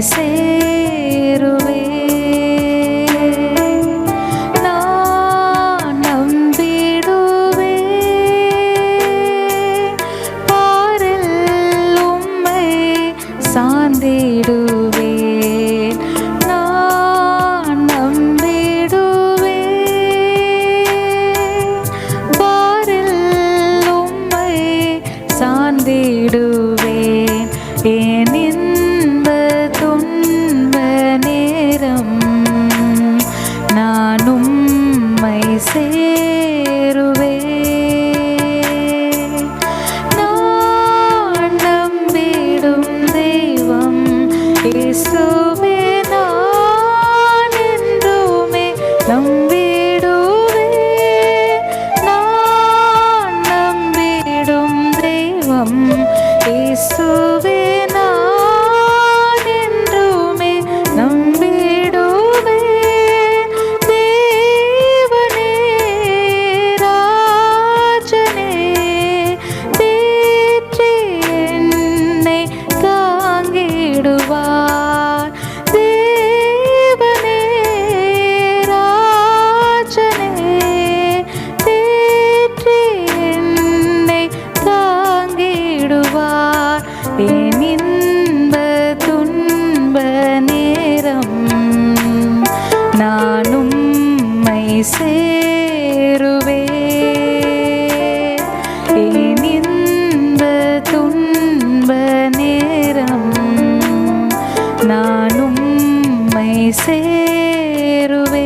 சேருவே. நான் நம்பிடுவே பாரில் உம்மை சார்ந்திடுவே. நான் நம்பிடுவே பாரில் உம்மை சார்ந்திடுவேன். ஏன் இன்ப துன்ப நேரம் நான் உம்மை சேருவே. நான் நம்பிடும் தெய்வம் இயேசுவே. நான் என்றுமே நம்பிடுவே. நான் நம்பிடும் தெய்வம் இயேசுவே. நான் என்றுமே நம்பிடுவே. தேவனே ராஜனே தேற்றி என்னை தாங்கிடுவார். தேவனே ராஜனே தேற்றி என்னை தாங்கிடுவார். என் இன்ப துன்ப நேரம் நான் உம்மை சேருவே. என் இன்ப துன்ப நேரம் நான் உம்மை சேருவே.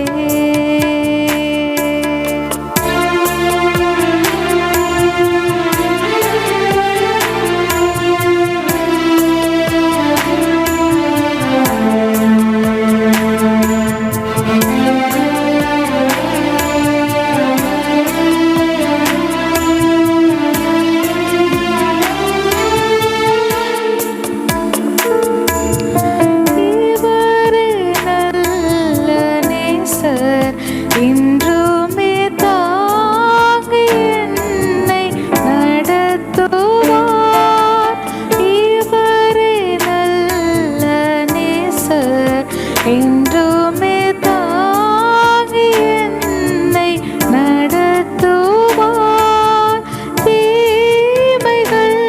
இவரே நல்ல நேசர் என்றுமே தாங்கி என்னை நடத்துவார். இவரே நல்ல நேசர் என்றுமே தாங்கி என்னை நடத்துவார். தீமைகள்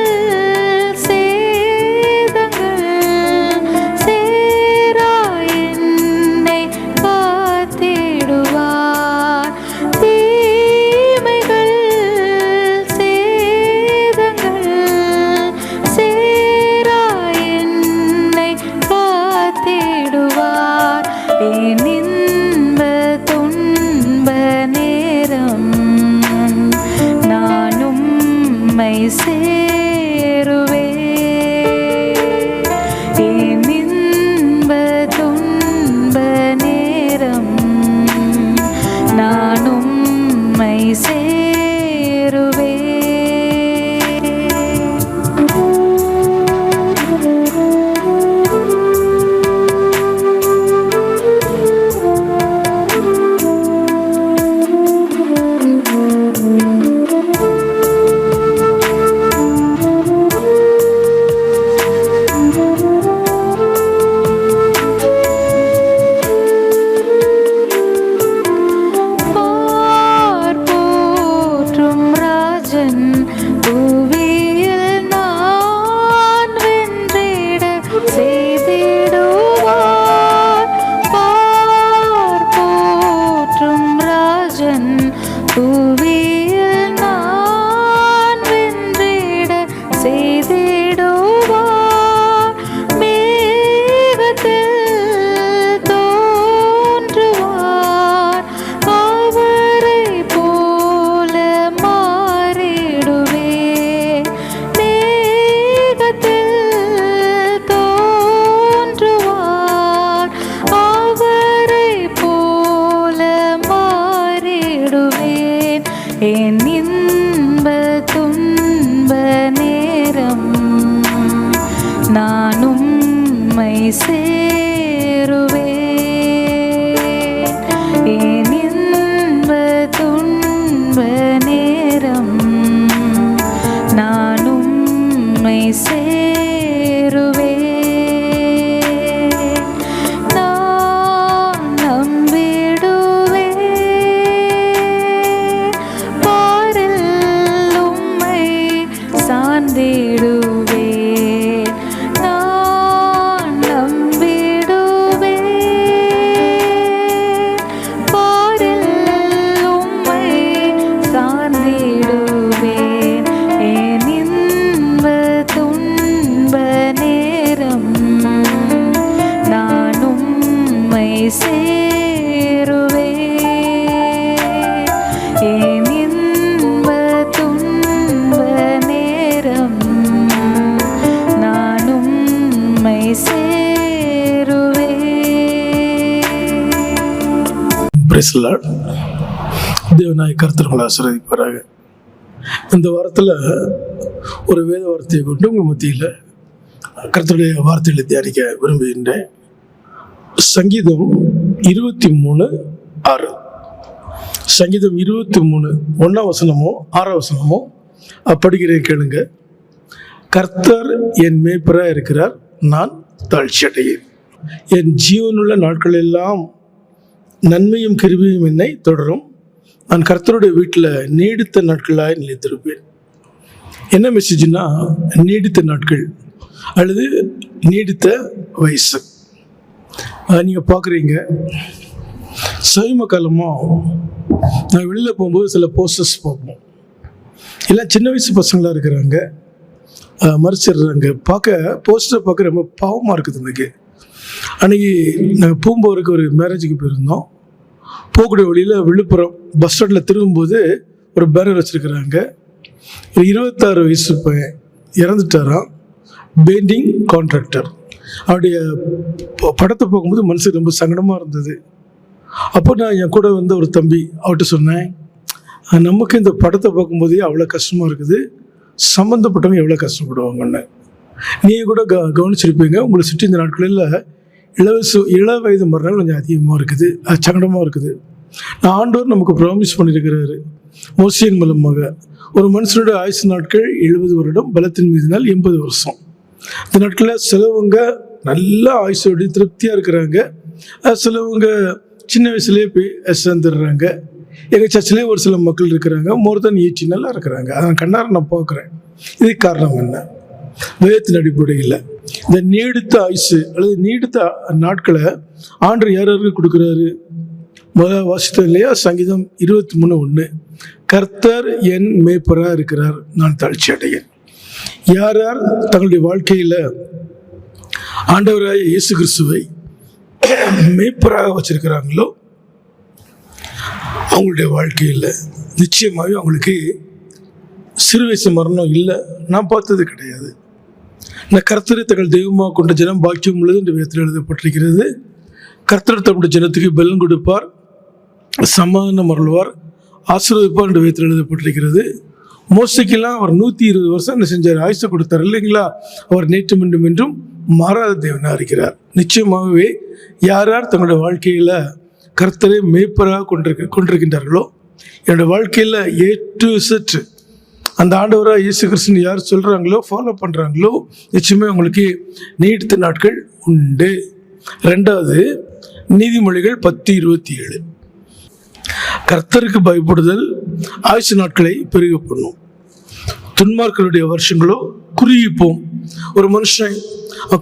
சேதங்கள் சேரா என்னை காத்திடுவார். தீமைகள் சேதங்கள் சேரா என்னை காத்திடுவார். என் இன்ப துன்ப நேரம் நான் உம்மை சேருவே. என் இன்ப துன்ப நேரம் நான் உம்மை சேருவே. பார் போற்றும் ராஜன் புவியில் நான் வென்றிட செய்திடுவார். பார் போற்றும் ராஜன் புவியில் நான் வென்றிட செய்திடுவார். மேகத்தில் தோன்றுவார். அவரை போல மாறிடுவே. மேகத்தில் தோன்றுவார். அவரை போல மாறிடுவேன். என் இன்ப துன்ப நேரம் நான் உம்மை சேருவே. என் இன்ப துன்ப நேரம் நான் உம்மை சேருவே. சேருவே. என் இன்ப துன்ப நேரம் நான் உம்மை சேருவே. Praise the Lord. தேவனாய் கர்த்தர் ஆசீர்வதிப்பாராக. இந்த வாரத்தில் ஒரு வேத வார்த்தையை கொண்டு உங்கள் மத்தியில் கர்த்தருடைய வார்த்தைகளை தியானிக்க விரும்புகின்றேன். சங்கீதம் 23:6. சங்கீதம் 23 1ஆம் வசனமோ 6ஆம் வசனமோ படிக்கிறேன், கேளுங்க. கர்த்தர் என் மேய்ப்பராக இருக்கிறார், நான் தாழ்ச்சி அடையேன். என் ஜீவனுள்ள நாட்கள் எல்லாம் நன்மையும் கிருபையும் என்னை தொடரும். நான் கர்த்தருடைய வீட்டில் நீடித்த நாட்களாய் நிலைத்திருப்பேன். என்ன மெசேஜ்னா, நீடித்த நாட்கள் அல்லது நீடித்த வயசு. நீங்கள் பார்க்குறீங்க, சமீப காலமாக நான் வெளியில் போகும்போது சில போஸ்டர்ஸ் பார்ப்போம். எல்லாம் சின்ன வயசு பசங்களாக இருக்கிறாங்க, மறைச்சிடுறாங்க. போஸ்டர் பார்க்க ரொம்ப பாவமாக இருக்குது. இன்றைக்கி அன்றைக்கி நாங்கள் பூம்போருக்கு ஒரு மேரேஜுக்கு போயிருந்தோம். போகக்கூடிய வழியில் விழுப்புரம் பஸ் ஸ்டாண்டில் திரும்பும்போது ஒரு பேனர் வச்சுருக்கிறாங்க. ஒரு 26 வயசு பையன் இறந்துட்டாராம், பெயிண்டிங் கான்ட்ராக்டர். அவருடைய படத்தை பார்க்கும்போது மனசுக்கு ரொம்ப சங்கடமாக இருந்தது. அப்போ நான் என் கூட வந்து ஒரு தம்பி அவர்கிட்ட சொன்னேன், நமக்கு இந்த படத்தை பார்க்கும்போதே அவ்வளோ கஷ்டமாக இருக்குது, சம்மந்தப்பட்டவங்க எவ்வளோ கஷ்டப்படுவாங்கன்னு. நீங்கள் கூட கவனிச்சிருப்பீங்க. உங்களை சுற்றி இந்த நாட்களில் இள வயது மரணம் கொஞ்சம் அதிகமாக இருக்குது, சங்கடமாக இருக்குது. நான் ஆண்டவர் நமக்கு ப்ராமிஸ் பண்ணியிருக்கிறாரு மோசேயின் மூலமாக. ஒரு மனுஷனுடைய ஆயுசு நாட்கள் 70 வருடம், பலத்தின் மீதினால் 80 வருஷம். இந்த நாட்களில் சிலவங்க நல்லா ஆயுசோடு திருப்தியாக இருக்கிறாங்க, சிலவங்க சின்ன வயசுலேயே போய் சேர்ந்துடுறாங்க. எங்கள் சர்ச்சிலே ஒரு சில மக்கள் இருக்கிறாங்க மோர் தென் 80 நல்லா இருக்கிறாங்க. அதை கண்ணார நான் பார்க்குறேன். இதுக்கு காரணம் என்ன? வேதத்தின் அடிப்படையில் இந்த நீடித்த ஆயுசு அல்லது நீடித்த நாட்களை ஆண்டவர் யாருக்கு கொடுக்குறாரு? முதல்ல வாசித்தோம் இல்லையா, சங்கீதம் 23:1. கர்த்தர் என் மேய்ப்பராக இருக்கிறார், நான் தாழ்ச்சி அடையேன். யார் யார் தங்களுடைய வாழ்க்கையில் ஆண்டவராக இயேசு கிறிஸ்துவை மேய்ப்பராக வச்சிருக்கிறாங்களோ அவங்களுடைய வாழ்க்கையில் நிச்சயமாகவே அவங்களுக்கு சிறு வயசு மரணம் இல்லை. நான் பார்த்தது கிடையாது. இந்த கர்த்தரை தங்கள் தெய்வமாக கொண்ட ஜனம் பாக்கியம் உள்ளது என்று வேதத்தில் எழுதப்பட்டிருக்கிறது. கர்த்தர் தம்முடைய ஜனத்துக்கு பலன் கொடுப்பார், சமாதானம் அருள்வார், ஆசீர்வதிப்பார் என்று வேதத்தில் எழுதப்பட்டிருக்கிறது. மோசைக்கெல்லாம் அவர் 120 வருஷம் என்ன செஞ்சார்? ஆயுசை கொடுத்தார் இல்லைங்களா? அவர் நேற்று மீண்டும் என்றும் மாறாத தேவனாக இருக்கிறார். நிச்சயமாகவே யார் யார் தங்களுடைய வாழ்க்கையில் கர்த்தரை மேய்ப்பராக கொண்டிருக்கின்றார்களோ, என்னுடைய வாழ்க்கையில் A to Z அந்த ஆண்டவராக இயேசு கிறிஸ்துன்னு யார் சொல்கிறாங்களோ, ஃபாலோ பண்ணுறாங்களோ, நிச்சயமே உங்களுக்கு நீடித்த நாட்கள் உண்டு. 2வது நீதிமொழிகள் 10:27. கர்த்தருக்கு பயப்படுதல் ஆயுசு நாட்களை பெருக பண்ணும், துன்மார்களுடைய வருஷங்களோ குறுகிப்போம். ஒரு மனுஷன்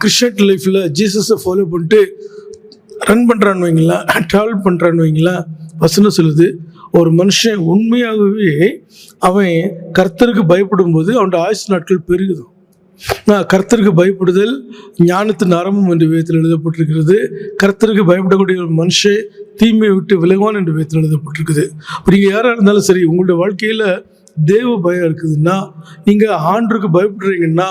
கிறிஸ்டியன் லைஃப்பில் ஜீசஸை ஃபாலோ பண்ணிட்டு ரன் பண்ணுறான்னு வைங்களா, ட்ராவல் பண்ணுறான்னு வைங்களா, வசனம் சொல்லுது, ஒரு மனுஷன் உண்மையாகவே அவன் கர்த்தருக்கு பயப்படும் போது அவனோட ஆயுசு நாட்கள் பெருகுது. கர்த்தருக்கு பயப்படுதல் ஞானத்தின் ஆரம்பம் என்று வேதத்தில் எழுதப்பட்டிருக்கிறது. கர்த்தருக்கு பயப்படக்கூடிய ஒரு மனுஷன் தீமையை விட்டு விலகுவான் என்று வேதத்தில் எழுதப்பட்டிருக்குது. அப்போ நீங்கள் யாராக இருந்தாலும் சரி, உங்களுடைய வாழ்க்கையில் தேவ பயம் இருக்குதுன்னா, நீங்கள் ஆண்டருக்கு பயப்படுறீங்கன்னா,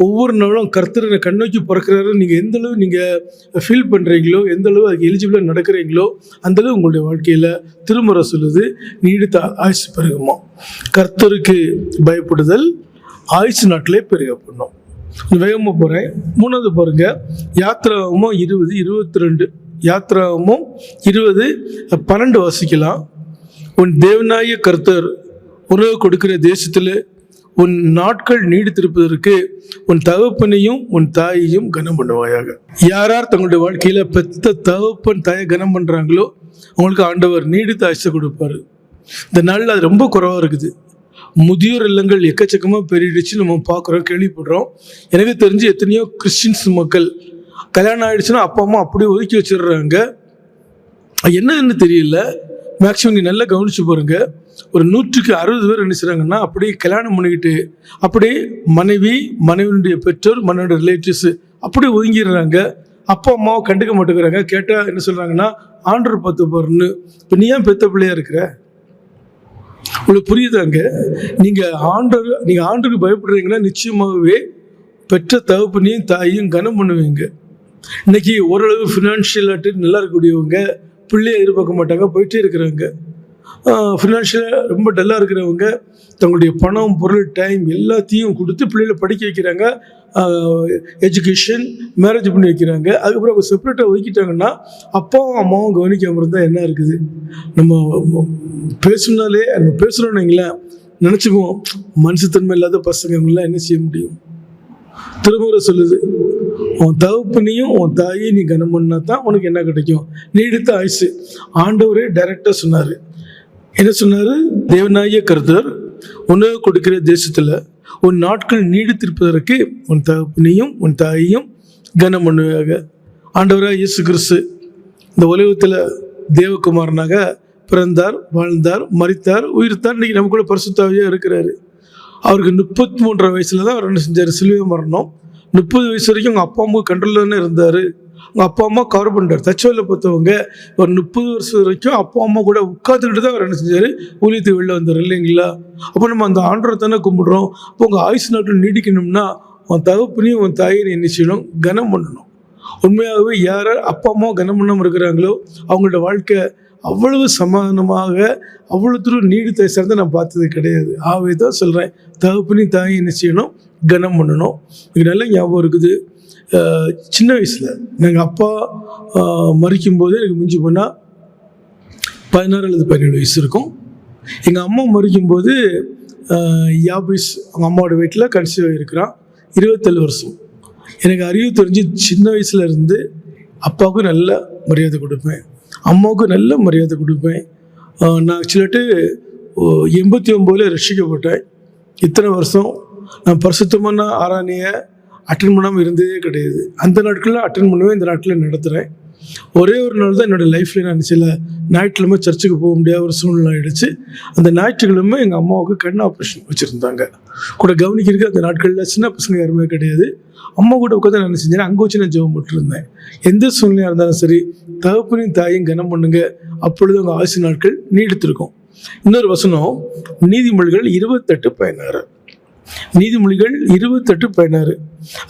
ஒவ்வொரு நாளும் கர்த்தரை கண்ணோக்கி பிறக்கிறாரு நீங்கள் எந்தளவு நீங்கள் ஃபீல் பண்ணுறீங்களோ, எந்தளவு அதுக்கு எலிஜிபிளாக நடக்கிறீங்களோ, அந்தளவு உங்களுடைய வாழ்க்கையில் திருமுறை சொல்லுது நீடித்த ஆயுசு பெருகுமா. கர்த்தருக்கு பயப்படுதல் ஆயுசு நாட்டிலே பெருக பண்ணும். வேகமாக போகிறேன். 3வது பாருங்கள், யாத்ராகமம் 20:22. யாத்ராகமம் 20:12 வாசிக்கலாம். உன் தேவனாய கர்த்தர் உனக்கு கொடுக்கிற தேசத்தில் உன் நாட்கள் நீடித்திருப்பதற்கு உன் தகப்பனையும் உன் தாயையும் கனம் பண்ணுவாயாக. யார் யார் தங்களுடைய வாழ்க்கையில் பெத்த தகப்பன் தாயை கனம் பண்ணுறாங்களோ அவங்களுக்கு ஆண்டவர் நீடித்த ஆயுசை கொடுப்பாரு. இந்த நாளில் அது ரொம்ப குறைவாக இருக்குது. முதியோர் இல்லங்கள் எக்கச்சக்கமாக பெருகிடுச்சு, நம்ம பார்க்குறோம், கேள்விப்படுறோம். எனக்கு தெரிஞ்சு எத்தனையோ கிறிஸ்டின்ஸ் மக்கள் கல்யாணம் ஆகிடுச்சுன்னா அப்பா அம்மா அப்படியே ஒதுக்கி வச்சிடுறாங்க. என்னன்னு தெரியல. மேக்ஸிமம் நீங்கள் நல்லா கவனிச்சு பாருங்க, ஒரு 160 பேர் என்ன செய்கிறாங்கன்னா அப்படியே கல்யாணம் பண்ணிக்கிட்டு அப்படியே மனைவியினுடைய பெற்றோர், மனைவியுடைய ரிலேட்டிவ்ஸ் அப்படியே ஒதுங்கிடுறாங்க. அப்பா அம்மாவை கண்டுக்க மாட்டேங்கிறாங்க. கேட்டால் என்ன சொல்கிறாங்கன்னா, ஆண்டவர் பார்த்து போறன்னு. இப்போ நீ ஏன் பெத்த பிள்ளையா இருக்கிற? உங்களுக்கு புரியுதாங்க? நீங்கள் ஆண்டருக்கு பயப்படுறீங்கன்னா நிச்சயமாகவே பெற்ற தகப்பனையும் தாயையும் கனம் பண்ணுவீங்க. இன்னைக்கு ஓரளவு ஃபினான்ஷியல் நல்லா இருக்கக்கூடியவங்க பிள்ளையை எதிர்பார்க்க மாட்டாங்க, போயிட்டே இருக்கிறாங்க. ஃபினான்ஷியலாக ரொம்ப டல்லாக இருக்கிறவங்க தங்களுடைய பணம், பொருள், டைம் எல்லாத்தையும் கொடுத்து பிள்ளைகளை படிக்க வைக்கிறாங்க. எஜுகேஷன், மேரேஜ் பண்ணி வைக்கிறாங்க. அதுக்கப்புறம் அவங்க செப்பரேட்டாக ஒதுக்கிட்டாங்கன்னா அப்பாவும் அம்மாவும் கவனிக்காமல் இருந்தால் என்ன இருக்குது? நம்ம பேசுகிறோன்னு வைங்களேன், நினச்சிக்குவோம் மனுஷத்தன்மை இல்லாத பசங்களாம் என்ன செய்ய முடியும்? திருமுறை சொல்லுது, உன் தகப்பனையும் உன் தாயையும் நீ கனம் பண்ணா தான் உனக்கு என்ன கிடைக்கும்? நீடித்த ஆயுசு. ஆண்டவரே டைரக்டாக சொன்னார். என்ன சொன்னார்? தேவனாகிய கர்த்தர் உணவு கொடுக்கிற தேசத்தில் உன் நாட்கள் நீடித்திருப்பதற்கு உன் தகப்பனையும் உன் தாயையும் கனம் பண்ணுவாங்க. ஆண்டவராக இயேசு கிறிஸ்து இந்த உலகத்தில் தேவகுமாரனாக பிறந்தார், வாழ்ந்தார், மரித்தார், உயிர்த்தார். இன்றைக்கி நம்ம கூட பரிசுத்தாவியாக இருக்கிறாரு. அவருக்கு 33 வயசில் தான் அவர் என்ன செஞ்சார்? சிலுவை மரணம். 30 வயசு வரைக்கும் அவங்க அப்பா அம்மா கண்ட்ரோலில் தானே இருந்தார். அவங்க அப்பா அம்மா கவர் பண்ணுறார். தச்சோவில் பார்த்தவங்க ஒரு 30 வருஷம் வரைக்கும் அப்பா அம்மா கூட உட்காந்துக்கிட்டு தான் அவர் என்ன செஞ்சார்? ஊழியத்துக்கு வெளில வந்தார் இல்லைங்களா? அப்போ நம்ம அந்த ஆண்டரை தானே கும்பிடுறோம். அப்போ உங்கள் ஆயுசு நாட்கள் நீடிக்கணும்னா உன் தகப்பனையும் உன் தாயை என்ன செய்யணும்? கனம் பண்ணணும். உண்மையாகவே யார் அப்பா அம்மா கனம் பண்ணாமல் இருக்கிறாங்களோ அவங்களோட வாழ்க்கை அவ்வளவு சமாதானமாக அவ்வளோ தூரம் நீடித்த சிறந்த நான் பார்த்தது கிடையாது. ஆகவே தான் சொல்கிறேன், தகப்பனையும் தாயை என்ன செய்யணும்? கனம் பண்ணணும். இது நல்ல ஞாபகம் இருக்குது. சின்ன வயசில் எங்கள் அப்பா மறிக்கும்போது எனக்கு மிஞ்சி போனால் 16 அல்லது 17 வயசு இருக்கும். எங்கள் அம்மா மறிக்கும்போது யாபிஸ் அவங்க அம்மாவோட வீட்டில் கன்சீவ் இருக்கிறான். 27 வருஷம். எனக்கு அறிவு தெரிஞ்சு சின்ன வயசுல இருந்து அப்பாவுக்கும் நல்ல மரியாதை கொடுப்பேன், அம்மாவுக்கும் நல்ல மரியாதை கொடுப்பேன். நான் ஆக்சுவலாட்டு 89 ரட்சிக்கப்பட்டேன். இத்தனை வருஷம் நான் பரிசுத்தமான ஆராதனையை அட்டன் பண்ணாமல் இருந்ததே கிடையாது. அந்த நாட்களில் அட்டன் பண்ணுவேன், இந்த நாட்டில் நடத்துகிறேன். ஒரே ஒரு நாள் தான் என்னோடய லைஃப்பில் நான் சில ஞாயிற்றுக்கிழமை சர்ச்சுக்கு போக முடியாத ஒரு சூழ்நிலை ஆகிடுச்சு. அந்த ஞாயிற்றுக்கிழமை எங்கள் அம்மாவுக்கு கண் ஆப்ரேஷன் வச்சுருந்தாங்க. கூட கவனிக்கிறதுக்கு அந்த நாட்களில் சின்ன பசங்க யாருமே கிடையாது. அம்மா கூட உட்காந்து நான் செஞ்சேன், அங்கே வச்சு நான் ஜெபம் போட்டுருந்தேன். எந்த சூழ்நிலையாக இருந்தாலும் சரி, தகப்பனையும் தாயும் கனம் பண்ணுங்க, அப்பொழுது அவங்க ஆயுசு நாட்கள் நீடித்திருக்கும். இன்னொரு வசனம் நீதிமொழிகள் 28:16. நீதிமொழிகள் 28:16.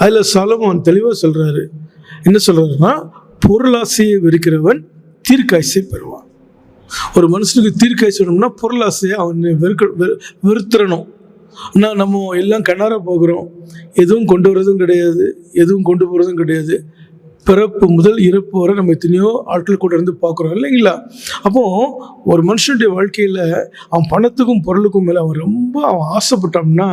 அதில் சாலமோன் தெளிவாக சொல்கிறாரு. என்ன சொல்கிறாருன்னா, பொருளாசையை வெறுக்கிறவன் தீர்க்காய்ச்சை பெறுவான். ஒரு மனுஷனுக்கு தீர்க்காய்ச்சி வேணும்னா பொருளாசையை அவனை வெறுத்துறணும். ஆனால் நம்ம எல்லாம் கண்ணார போகிறோம், எதுவும் கொண்டு வரதும் கிடையாது, எதுவும் கொண்டு போகிறதும் கிடையாது. பிறப்பு முதல் இறப்பு வரை நம்ம எத்தனையோ ஆட்கள் கூட இருந்து பார்க்குறோம் இல்லைங்களா? அப்போது ஒரு மனுஷனுடைய வாழ்க்கையில் அவன் பணத்துக்கும் பொருளுக்கும் மேலே அவன் ஆசைப்பட்டான்னா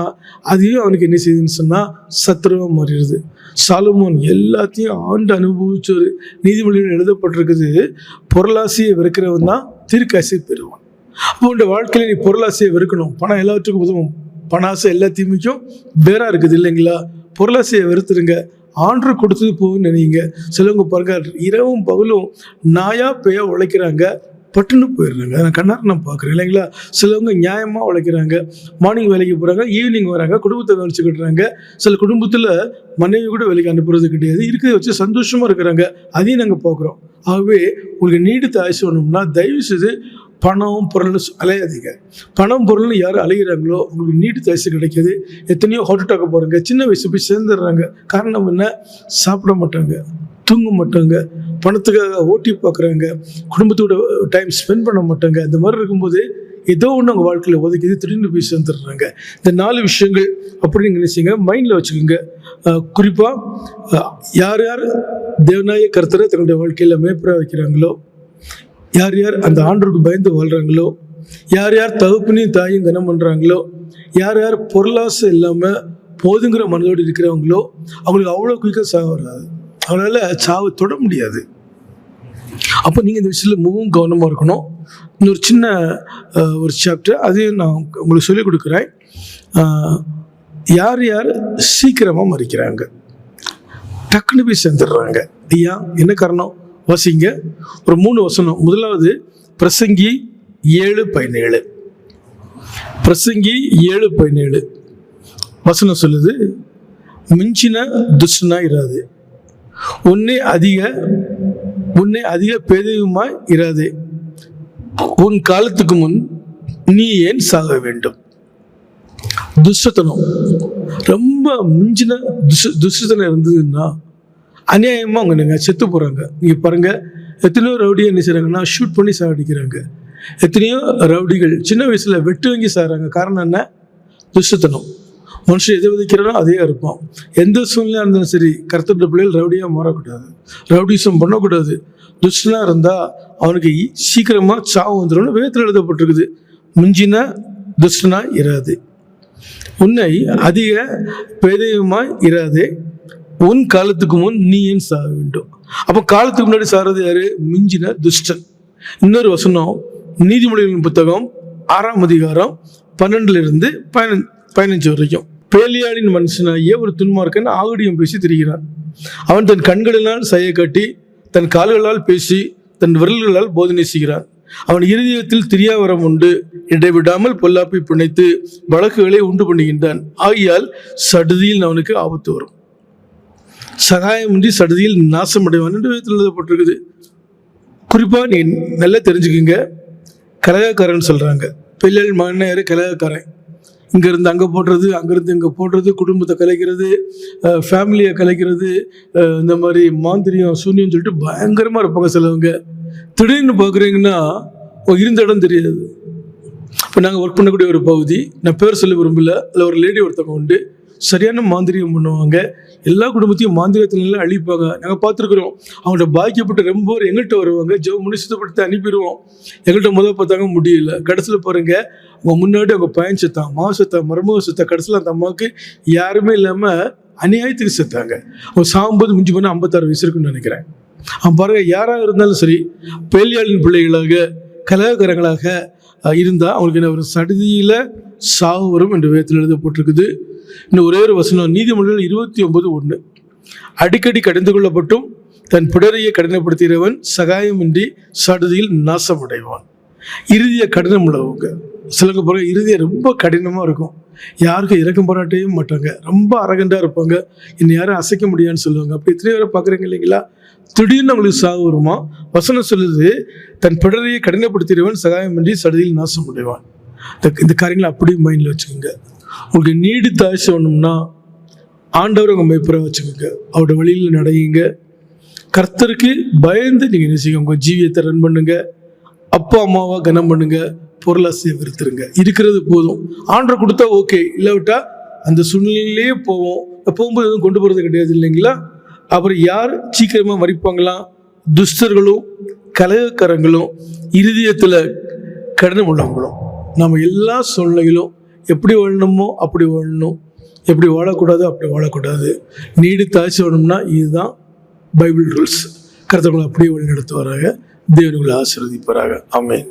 அதையும் அவனுக்கு என்ன செய்யுதுன்னு சொன்னால் சத்துருவாக மாறிடுது. சாலமோன் எல்லாத்தையும் ஆண்டு அனுபவிச்ச ஒரு நீதிமொழிகள் எழுதப்பட்டிருக்குது. பொருளாசையை வெறுக்கிறவன் தான் தீர்க்காசை பெறுவான். அப்போ உடைய வாழ்க்கையில் நீ பொருளாசையை வெறுக்கணும். பணம் எல்லாத்துக்கும் உதவும், பண ஆசை எல்லாத்தையுமே வேறாக இருக்குது இல்லைங்களா? பொருளாசையை வெறுத்துருங்க, ஆண்டர் கொடுத்தது போகுன்னு நினைங்க. சிலவங்க பாருங்க, இரவும் பகலும் நாயா பேயா உழைக்கிறாங்க, பட்டுன்னு போயிடுறாங்க. நான் கண்ணார நான் பார்க்குறேன் இல்லைங்களா? சிலவங்க நியாயமாக உழைக்கிறாங்க, மார்னிங் வேலைக்கு போகிறாங்க, ஈவினிங் வராங்க, குடும்பத்தை கவனிச்சுக்கிட்டுறாங்க. சில குடும்பத்தில் மனைவி கூட வேலைக்கு அனுப்புறது கிடையாது, இருக்கிறத வச்சு சந்தோஷமாக இருக்கிறாங்க. அதையும் நாங்கள் பார்க்குறோம். ஆகவே உங்களுக்கு நீடித்த ஆயுசு வேணும்னா தயவு செய்து பணம் பொருள்னு அலையாதீங்க. பணம் பொருள்னு யார் அலைகிறாங்களோ அவங்களுக்கு நீடித்த ஆயுசு கிடைக்கிது. எத்தனையோ ஹார்ட் அட்டாக் போகிறாங்க, சின்ன வயசு போய் சேர்ந்துடுறாங்க. காரணம் என்ன? சாப்பிட மாட்டாங்க, தூங்க மாட்டாங்க, பணத்துக்காக ஓட்டி பார்க்குறாங்க, குடும்பத்தோட டைம் ஸ்பெண்ட் பண்ண மாட்டாங்க. இந்த மாதிரி இருக்கும்போது ஏதோ ஒன்று அவங்க வாழ்க்கையில் ஒதுக்கிது, திடீர்னு போய் சேர்ந்துடுறாங்க. இந்த 4 விஷயங்கள் அப்படி நீங்கள் நினைச்சிங்க, மைண்டில் வச்சுக்கோங்க. குறிப்பாக யார் யார் தேவனாய கர்த்தரை தன்னுடைய வாழ்க்கையில் மேய்ப்பராக வைக்கிறாங்களோ, யார் யார் அந்த ஆண்டவருக்கு பயந்து வாழ்கிறாங்களோ, யார் யார் தகப்பனையும் தாயும் கனம் பண்ணுறாங்களோ, யார் யார் பொருளாசை இல்லாமல் போதுங்கிற மனதோடு இருக்கிறவங்களோ அவங்களுக்கு அவ்வளோ குயிக்காக சாவு வராது, அவங்களால சாவு தொட முடியாது. அப்போ நீங்கள் இந்த விஷயத்தில் மிகவும் கவனமாக இருக்கணும். இன்னொரு சின்ன ஒரு சாப்டர் அதையும் நான் உங்களுக்கு சொல்லிக் கொடுக்குறேன். யார் யார் சீக்கிரமாக மறிக்கிறாங்க, டக்குன்னு போய் சேர்ந்துடுறாங்க. ஐயா என்ன காரணம்? வாசிங்க ஒரு 3 வசனம். முதலாவது பிரசங்கி 7:17. பிரசங்கி 7:17 வசனம் சொல்லுது, மிஞ்சின துஷ்டனா இராது, உன்னை அதிக பேதையுமாய் இராதே. உன் காலத்துக்கு முன் நீ ஏன் சாக வேண்டும்? துஷ்டத்தனம் ரொம்ப மிஞ்சின துஷ்டத்தனம் இருந்ததுன்னா அநியாயமாக அவங்க நீங்கள் செத்து போகிறாங்க. நீங்கள் பாருங்கள், எத்தனையோ ரவுடியை என்ன செய்கிறாங்கன்னா ஷூட் பண்ணி சாகடிக்கிறாங்க. எத்தனையோ ரவுடிகள் சின்ன வயசில் வெட்டு வாங்கி சாகிறாங்க. காரணம் என்ன? துஷ்டத்தனம். மனுஷன் எதை விதைக்கிறானோ அதே இருப்பான். எந்த சூழ்நிலையாக இருந்தாலும் சரி, கர்த்தருடைய பிள்ளைகள் ரவுடியாக மாறக்கூடாது, ரவுடிசம் பண்ணக்கூடாது. துஷ்டனாக இருந்தால் அவனுக்கு சீக்கிரமாக சாவு வந்துடும். வேதத்தில் எழுதப்பட்டிருக்குது, மிஞ்சின துஷ்டனாக இராது. உன்னை அதிக பேதையுமாய் இராதே. உன் காலத்துக்கு முன் நீ ஏன் சாக வேண்டும்? அப்போ காலத்துக்கு முன்னாடி சாகிறது யாரு? மிஞ்சின துஷ்டன். இன்னொரு வசனம் நீதிமொழிகளின் புத்தகம் 6ஆம் அதிகாரம் 12 15 வரைக்கும். பேலியாளின் மனுஷனாகிய ஒரு துன்மார்க்கன் ஆகடியம் பேசி திரிகிறான். அவன் தன் கண்களினால் சையை காட்டி, தன் கால்களால் பேசி, தன் விரல்களால் போதனை செய்கிறான். அவன் இருதயத்தில் திரியாவரம் உண்டு, இடைவிடாமல் பொல்லாப்பை பிணைத்து வழக்குகளை உண்டு பண்ணுகின்றான். ஆகியால் சடுதியில் அவனுக்கு ஆபத்து வரும். சகாயமின்றி சடுதியில் நாசமடைவான் என்று வேதத்தில் எழுதப்பட்டிருக்குது. குறிப்பாக நீ நல்லா தெரிஞ்சுக்கிங்க, கலகக்காரன் சொல்கிறாங்க. பிள்ளைகள் மகன் யார்? கலகக்காரன். இங்கேருந்து அங்கே போடுறது, அங்கேருந்து இங்கே போடுறது, குடும்பத்தை கலைக்கிறது, ஃபேமிலியை கலைக்கிறது, இந்த மாதிரி மாந்திரியம் சூன்யம் சொல்லிட்டு பயங்கரமாக இருப்பாங்க சிலவங்க. திடீர்னு பார்க்குறீங்கன்னா இருந்த இடம் தெரியாது. இப்போ நாங்கள் ஒர்க் பண்ணக்கூடிய ஒரு பகுதி, நான் பேர் சொல்ல விரும்பல, அதில் ஒரு லேடி ஒருத்தவங்க உண்டு, சரியான மாந்திரியம் பண்ணுவாங்க. எல்லா குடும்பத்தையும் மாந்திரியத்தினால அழிப்பாங்க. நாங்கள் பார்த்துருக்குறோம். அவங்கள்ட்ட பாக்கியப்பட்டு ரொம்ப எங்கள்கிட்ட வருவாங்க, ஜெபம் பண்ணி சுத்தப்படுத்தி அனுப்பிடுவோம். எங்கள்கிட்ட பார்த்தாங்க முடியல. கடைசியில் பாருங்க, அவங்க முன்னாடி அவங்க பையன் செத்தான், மாவு செத்தான், மருமக செத்தான். கடைசியில் அந்த அம்மாவுக்கு யாருமே இல்லாமல் அநியாயத்துக்கு செத்தாங்க. அவங்க சாகும்போது மிஞ்சி போனால் 56 வயசு இருக்குன்னு நினைக்கிறேன். அவன் பாருங்க, யாராக இருந்தாலும் சரி, பேலியாளின் பிள்ளைகளாக கலகக்காரங்களாக இருந்தால் அவங்களுக்கு என்ன ஒரு சடுதியில் சாவு வரும் என்று வேதத்தில் எழுதப்பட்டிருக்குது. இன்னும் ஒரே ஒரு வசனம் நீதிமொழிகள் 29:1. அடிக்கடி கடிந்து கொள்ளப்பட்டும் தன் பிடரையை கடினப்படுத்துகிறவன் சகாயமின்றி சடுதியில் நாசமடைவான். இறுதிய கடினம் உள்ளவங்க சிலங்க பிறகு இறுதியை ரொம்ப கடினமாக இருக்கும். யாருக்கும் இறக்கம் பாராட்டவே மாட்டாங்க, ரொம்ப அரகண்டாக இருப்பாங்க. இன்னும் யாரும் அசைக்க முடியாதுன்னு சொல்லுவாங்க. அப்படி எத்தனை பேரை பார்க்குறீங்க இல்லைங்களா? திடீர்னு அவங்களுக்கு சாவு வருமா? வசனம் சொல்லுது, தன் பிடரையை கடினப்படுத்துகிறவன் சகாயமின்றி சடுதியில் நாசமடைவான். இந்த காரியங்களை அப்படியே மைண்டில் வச்சுக்கோங்க. உங்களுக்கு நீடித்த ஆயுசு வேணும்னா ஆண்டவர் உங்கள் மெய்ப்பரை வச்சுக்கோங்க, அவருடைய வழியில் நடையுங்க. கர்த்தருக்கு பயந்து நீங்கள் என்ன செய்யுங்க, உங்கள் ஜீவியத்தை ரன் பண்ணுங்க. அப்பா அம்மாவா கனம் பண்ணுங்க, பொருளாசையை விருத்துருங்க. இருக்கிறது போதும். ஆண்டரை கொடுத்தா ஓகே, இல்லாவிட்டா அந்த சூழ்நிலையிலேயே போகும்போது எதுவும் கொண்டு போகிறது கிடையாது இல்லைங்களா? அப்புறம் யார் சீக்கிரமாக மறிப்பாங்களாம்? துஷ்டர்களும் கலகக்காரங்களும் இருதயத்தில் கடினம் உள்ளவங்களும். நம்ம எல்லா சூழ்நிலையிலும் எப்படி வாழணுமோ அப்படி வாழணும், எப்படி வாழக்கூடாதோ அப்படி வாழக்கூடாது. நீடித்த ஆட்சி வேணும்னா இதுதான் பைபிள் ரூல்ஸ். கர்த்தர்களை அப்படியே வழி நடத்துவாராக. தேவனுங்களை ஆசீர்வதிப்பாராக. ஆமென்.